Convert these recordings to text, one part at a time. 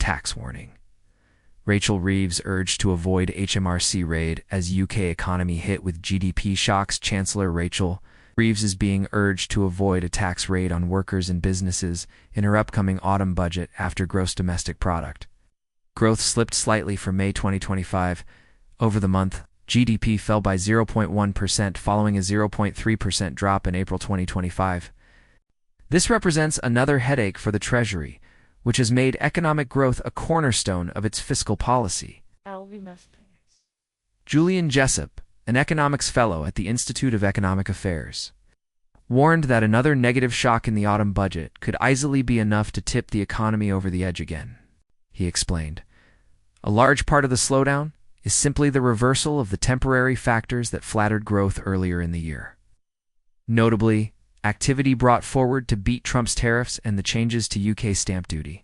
tax warning. Rachel Reeves urged to avoid HMRC raid as UK economy hit with GDP shocks. Chancellor Rachel Reeves is being urged to avoid a tax raid on workers and businesses in her upcoming autumn budget after gross domestic product growth slipped slightly for May 2025. Over the month, GDP fell by 0.1% following a 0.3% drop in April 2025. This represents another headache for the Treasury, which has made economic growth a cornerstone of its fiscal policy. Julian Jessup, an economics fellow at the Institute of Economic Affairs, warned that another negative shock in the autumn budget could easily be enough to tip the economy over the edge again. He explained, "A large part of the slowdown is simply the reversal of the temporary factors that flattered growth earlier in the year. Notably, activity brought forward to beat Trump's tariffs and the changes to UK stamp duty."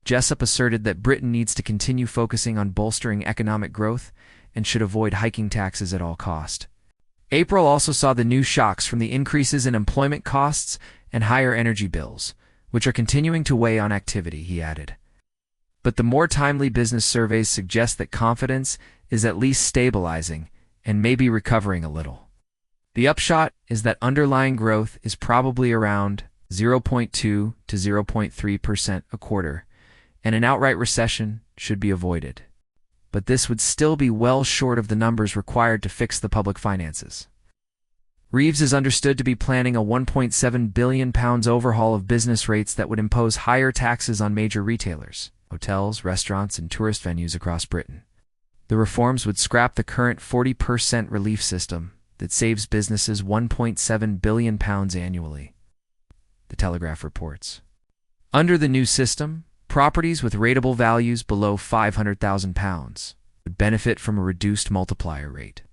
Jessup asserted that Britain needs to continue focusing on bolstering economic growth and should avoid hiking taxes at all cost. April also saw the new shocks from the increases in employment costs and higher energy bills, which are continuing to weigh on activity, he added. But the more timely business surveys suggest that confidence is at least stabilizing and maybe recovering a little. The upshot is that underlying growth is probably around 0.2 to 0.3% a quarter, and an outright recession should be avoided. But this would still be well short of the numbers required to fix the public finances. Reeves is understood to be planning a £1.7 billion overhaul of business rates that would impose higher taxes on major retailers, hotels, restaurants, and tourist venues across Britain. The reforms would scrap the current 40% relief system that saves businesses £1.7 billion annually, The Telegraph reports. Under the new system, properties with rateable values below £500,000 would benefit from a reduced multiplier rate.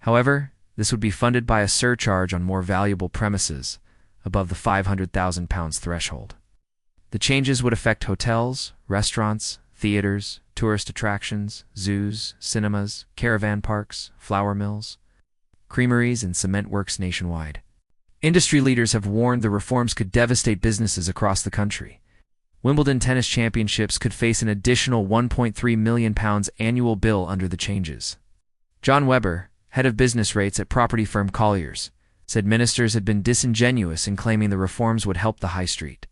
However, this would be funded by a surcharge on more valuable premises above the £500,000 threshold. The changes would affect hotels, restaurants, theaters, tourist attractions, zoos, cinemas, caravan parks, flour mills, creameries, and cement works nationwide. Industry leaders have warned the reforms could devastate businesses across the country. Wimbledon tennis championships could face an additional £1.3 million annual bill under the changes. John Webber, head of business rates at property firm Colliers, said ministers had been disingenuous in claiming the reforms would help the high street.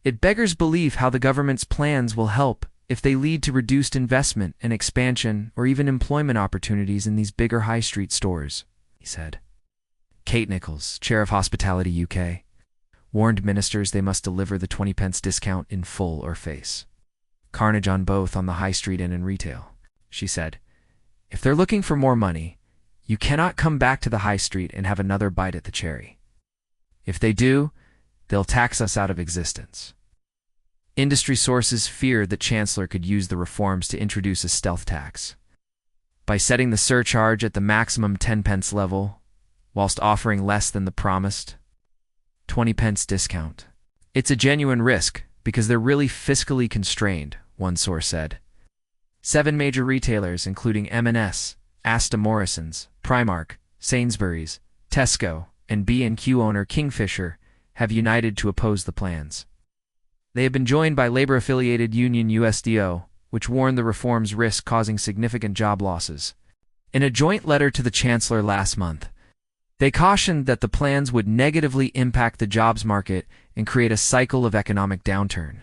"It beggars belief how the government's plans will help if they lead to reduced investment and expansion or even employment opportunities in these bigger high street stores," he said. Kate Nichols, chair of Hospitality UK, warned ministers they must deliver the 20p discount in full or face carnage on both on the high street and in retail. She said, "If they're looking for more money, you cannot come back to the high street and have another bite at the cherry. If they do, they'll tax us out of existence." Industry sources feared that Chancellor could use the reforms to introduce a stealth tax. By setting the surcharge at the maximum 10p level, whilst offering less than the promised 20p discount. "It's a genuine risk because they're really fiscally constrained," one source said. 7 major retailers, including M&S, Asda Morrisons, Primark, Sainsbury's, Tesco, and B&Q owner Kingfisher, have united to oppose the plans. They have been joined by labor-affiliated union USDO, which warned the reforms risk causing significant job losses. In a joint letter to the Chancellor last month, they cautioned that the plans would negatively impact the jobs market and create a cycle of economic downturn.